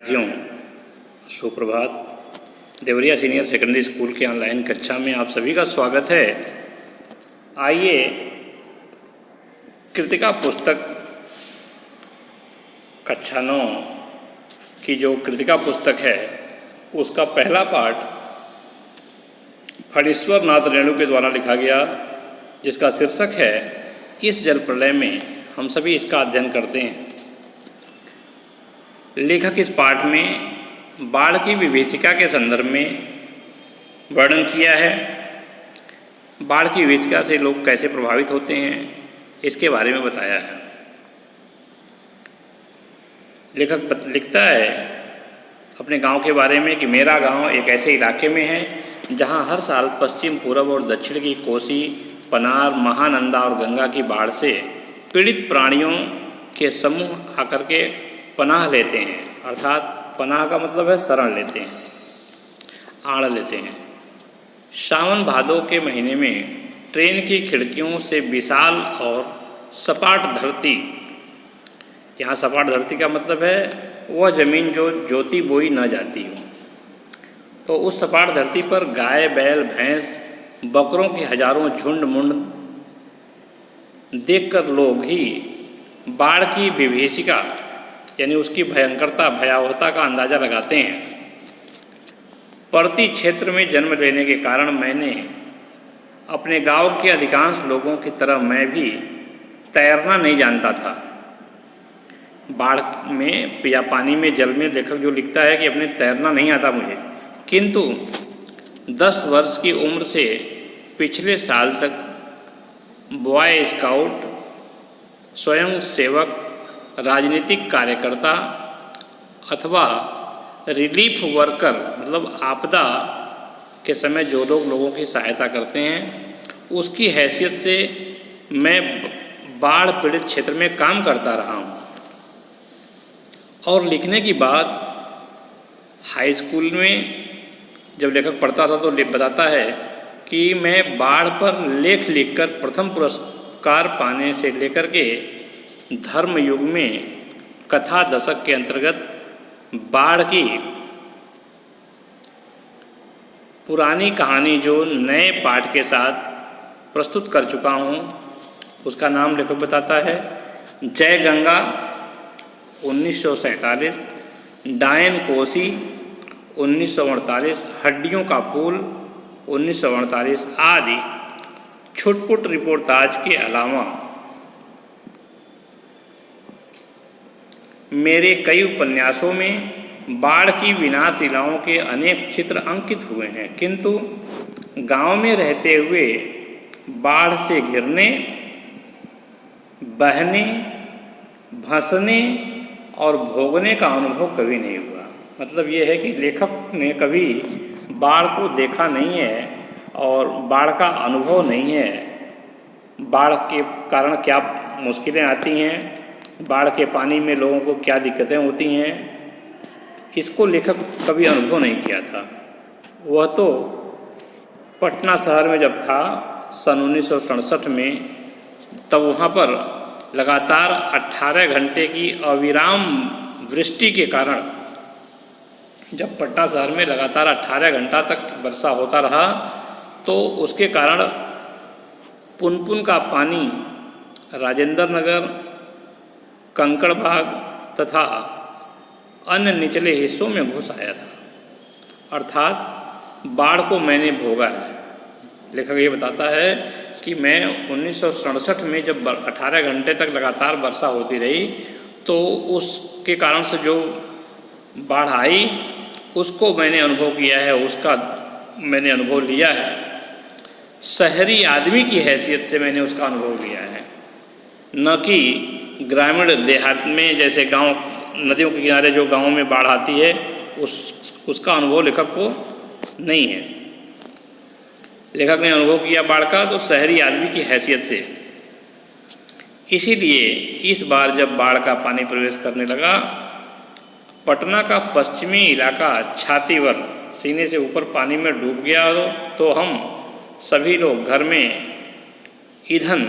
साथियों, सुप्रभात। Deoria senior secondary school के ऑनलाइन कक्षा में आप सभी का स्वागत है। आइए कृतिका पुस्तक कक्षा 9 की जो कृतिका पुस्तक है उसका पहला पाठ फणीश्वर नाथ रेणु के द्वारा लिखा गया, जिसका शीर्षक है इस जल प्रलय में हम सभी इसका अध्ययन करते हैं। लेखक इस पाठ में बाढ़ की विभीषिका के संदर्भ में वर्णन किया है। बाढ़ की विभीषिका से लोग कैसे प्रभावित होते हैं इसके बारे में बताया है। लेखक लिखता है अपने गांव के बारे में कि मेरा गांव एक ऐसे इलाके में है जहां हर साल पश्चिम, पूर्व और दक्षिण की कोसी, पनार, महानंदा और गंगा की बाढ़ से पीड़ित प्राणियों के समूह आकर के पनाह लेते हैं। अर्थात पनाह का मतलब है शरण लेते हैं, आड़ लेते हैं। सावन भादों के महीने में ट्रेन की खिड़कियों से विशाल और सपाट धरती, यहाँ सपाट धरती का मतलब है वह जमीन जो जोती बोई न जाती हो, तो उस सपाट धरती पर गाय, बैल, भैंस, बकरों के हजारों झुंड मुंड देखकर लोग ही बाढ़ की विभीषिका यानी उसकी भयंकरता, भयावहता का अंदाज़ा लगाते हैं। पर्वतीय क्षेत्र में जन्म लेने के कारण मैंने अपने गांव के अधिकांश लोगों की तरह मैं भी तैरना नहीं जानता था। बाढ़ में या पानी में, जल में लेखक जो लिखता है कि अपने तैरना नहीं आता मुझे, किंतु 10 वर्ष की उम्र से पिछले साल तक बॉय स्काउट, स्वयं सेवक, राजनीतिक कार्यकर्ता अथवा रिलीफ वर्कर मतलब आपदा के समय जो लोग लोगों की सहायता करते हैं उसकी हैसियत से मैं बाढ़ पीड़ित क्षेत्र में काम करता रहा हूँ। और लिखने की बात हाई स्कूल में जब लेखक पढ़ता था तो बताता है कि मैं बाढ़ पर लेख लिखकर प्रथम पुरस्कार पाने से लेकर के धर्म युग में कथा दशक के अंतर्गत बाढ़ की पुरानी कहानी जो नए पाठ के साथ प्रस्तुत कर चुका हूँ, उसका नाम लेखक बताता है जय गंगा 1947, डायन कोसी 1948, हड्डियों का पुल 1948 आदि छुटपुट रिपोर्टाज के अलावा मेरे कई उपन्यासों में बाढ़ की विनाशलीलाओं के अनेक चित्र अंकित हुए हैं, किंतु गांव में रहते हुए बाढ़ से घिरने, बहने, धंसने और भोगने का अनुभव कभी नहीं हुआ। मतलब ये है कि लेखक ने कभी बाढ़ को देखा नहीं है और बाढ़ का अनुभव नहीं है। बाढ़ के कारण क्या मुश्किलें आती हैं, बाढ़ के पानी में लोगों को क्या दिक्कतें होती हैं, इसको लेखक कभी अनुभव नहीं किया था। वह तो पटना शहर में जब था सन 1967 में, तब वहाँ पर लगातार 18 घंटे की अविराम वृष्टि के कारण, जब पटना शहर में लगातार 18 घंटा तक वर्षा होता रहा तो उसके कारण पुनपुन का पानी राजेंद्र नगर, कंकड़ बाग तथा अन्य निचले हिस्सों में घुस आया था। अर्थात बाढ़ को मैंने भोगा है। लेखक ये बताता है कि मैं 1967 में जब 18 घंटे तक लगातार वर्षा होती रही तो उसके कारण से जो बाढ़ आई उसको मैंने अनुभव किया है, उसका मैंने अनुभव लिया है। शहरी आदमी की हैसियत से मैंने उसका अनुभव लिया है, न कि ग्रामीण देहात में जैसे गांव, नदियों के किनारे जो गांवों में बाढ़ आती है उसका अनुभव लेखक को नहीं है। लेखक ने अनुभव किया बाढ़ का तो शहरी आदमी की हैसियत से। इसीलिए इस बार जब बाढ़ का पानी प्रवेश करने लगा, पटना का पश्चिमी इलाका छातीवर सीने से ऊपर पानी में डूब गया, तो हम सभी लोग घर में ईंधन,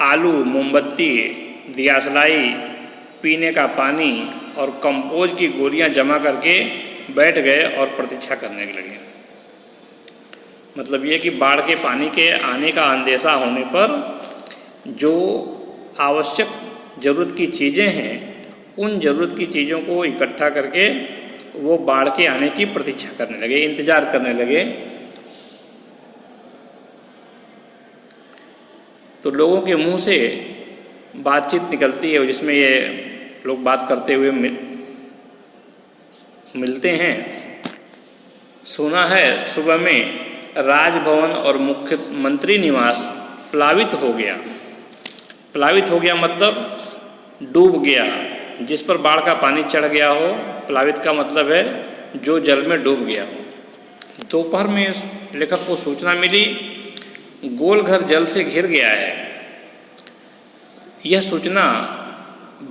आलू, मोमबत्ती, दियासलाई पीने का पानी और कंपोज की गोलियां जमा करके बैठ गए और प्रतीक्षा करने लगे। मतलब ये कि बाढ़ के पानी के आने का अंदेशा होने पर जो आवश्यक ज़रूरत की चीज़ें हैं, उन ज़रूरत की चीज़ों को इकट्ठा करके वो बाढ़ के आने की प्रतीक्षा करने लगे, इंतज़ार करने लगे। तो लोगों के मुंह से बातचीत निकलती है जिसमें ये लोग बात करते हुए मिलते हैं। सुना है सुबह में राजभवन और मुख्यमंत्री निवास प्लावित हो गया। प्लावित हो गया मतलब डूब गया, जिस पर बाढ़ का पानी चढ़ गया हो। प्लावित का मतलब है जो जल में डूब गया हो। दोपहर में लेखक को सूचना मिली गोलघर जल से घिर गया है। यह सूचना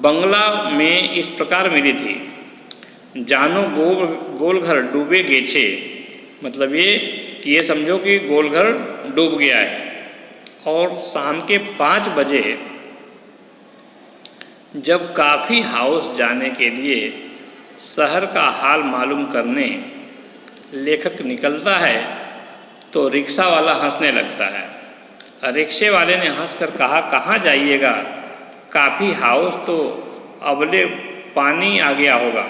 बंगला में इस प्रकार मिली थी, जानो गोलघर डूबे गेछे। मतलब ये कि ये समझो कि गोलघर डूब गया है। और शाम के 5 बजे जब कॉफ़ी हाउस जाने के लिए शहर का हाल मालूम करने लेखक निकलता है तो रिक्शा वाला हंसने लगता है। रिक्शे वाले ने हंसकर कहा, कहाँ जाइएगा? कॉफ़ी हाउस तो अबले पानी आ गया होगा।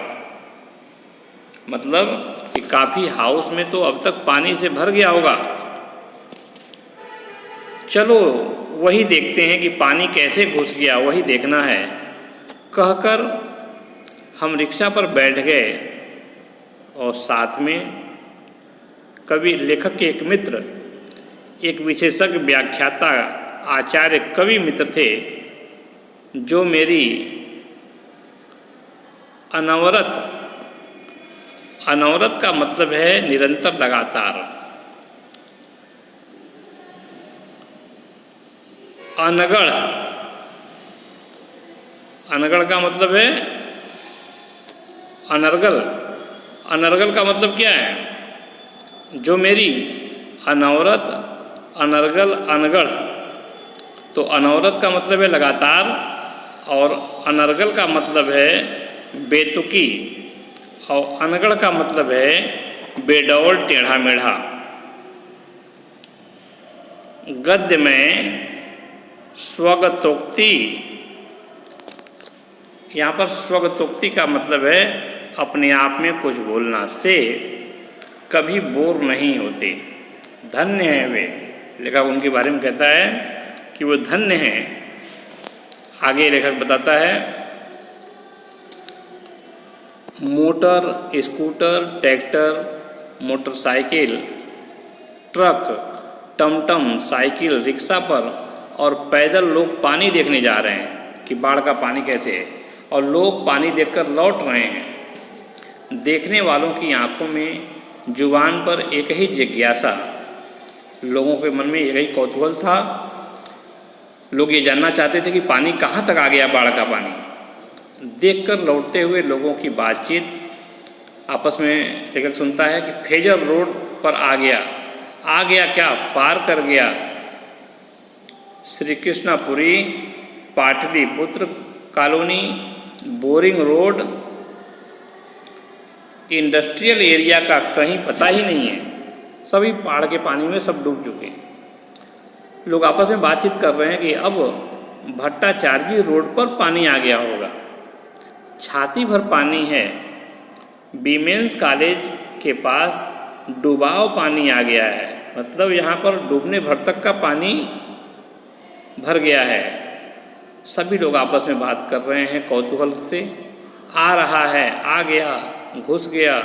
मतलब कि कॉफ़ी हाउस में तो अब तक पानी से भर गया होगा। चलो वही देखते हैं कि पानी कैसे घुस गया, वही देखना है। कहकर हम रिक्शा पर बैठ गए और साथ में कवि लेखक के एक मित्र, एक विशेषज्ञ व्याख्याता आचार्य कवि मित्र थे, जो मेरी अनवरत का मतलब है निरंतर, लगातार। अनगढ़ का मतलब है अनर्गल। अनर्गल का मतलब क्या है? जो मेरी अनवरत, अनर्गल, अनगढ़। तो अनवरत का मतलब है लगातार और अनर्गल का मतलब है बेतुकी और अनगढ़ का मतलब है बेडौल, टेढ़ा मेढ़ा। गद्य में स्वगतोक्ति, यहाँ पर स्वगतोक्ति का मतलब है अपने आप में कुछ बोलना, से कभी बोर नहीं होते। धन्य हैं वे। लेखक उनके बारे में कहता है कि वो धन्य हैं। आगे लेखक बताता है, motor, scooter, tractor, motorcycle, truck, टमटम, साइकिल, रिक्शा पर और पैदल लोग पानी देखने जा रहे हैं कि बाढ़ का पानी कैसे है, और लोग पानी देखकर लौट रहे हैं। देखने वालों की आंखों में, जुबान पर एक ही जिज्ञासा, लोगों के मन में एक ही कौतूहल था। लोग ये जानना चाहते थे कि पानी कहाँ तक आ गया, बाढ़ का पानी। देखकर लौटते हुए लोगों की बातचीत आपस में लेखक सुनता है कि फेजर रोड पर आ गया क्या, पार कर गया। Shri Krishnapuri, Pataliputra colony, boring road, industrial area का कहीं पता ही नहीं है। सभी बाढ़ के पानी में सब डूब चुके हैं। लोग आपस में बातचीत कर रहे हैं कि अब भट्टाचार्य रोड पर पानी आ गया होगा, छाती भर पानी है। वीमेंस कॉलेज के पास डुबाव पानी आ गया है। मतलब यहाँ पर डूबने भर तक का पानी भर गया है। सभी लोग आपस में बात कर रहे हैं कौतूहल से। आ रहा है, आ गया, घुस गया,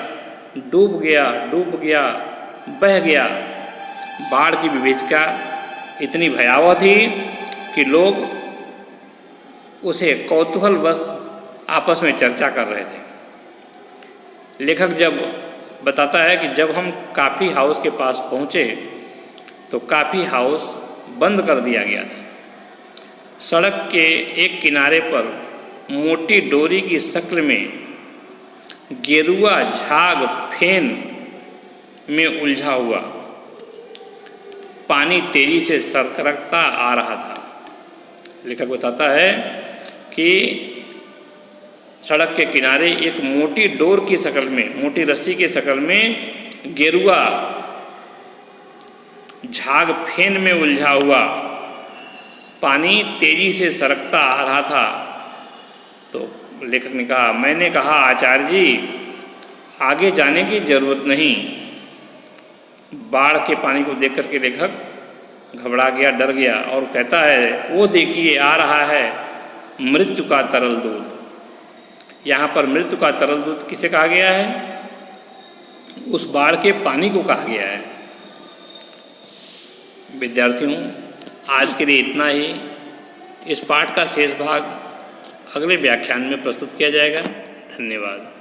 डूब गया, बह गया। बाढ़ की विभीषिका इतनी भयावह थी कि लोग उसे कौतूहलवश आपस में चर्चा कर रहे थे। लेखक जब बताता है कि जब हम कॉफ़ी हाउस के पास पहुँचे तो कॉफ़ी हाउस बंद कर दिया गया था। सड़क के एक किनारे पर मोटी डोरी की शक्ल में गेरुआ झाग फेन में उलझा हुआ पानी तेजी से सरकता आ रहा था। लेखक बताता है कि सड़क के किनारे एक मोटी डोर की शक्ल में, मोटी रस्सी की शक्ल में गेरुआ झाग फेन में उलझा हुआ पानी तेजी से सरकता आ रहा था। तो लेखक ने कहा, मैंने कहा आचार्य जी आगे जाने की जरूरत नहीं। बाढ़ के पानी को देख करके लेखक घबरा गया, डर गया और कहता है, वो देखिए आ रहा है मृत्यु का तरल दूत। यहाँ पर मृत्यु का तरल दूत किसे कहा गया है? उस बाढ़ के पानी को कहा गया है। विद्यार्थियों, आज के लिए इतना ही। इस पाठ का शेष भाग अगले व्याख्यान में प्रस्तुत किया जाएगा। धन्यवाद।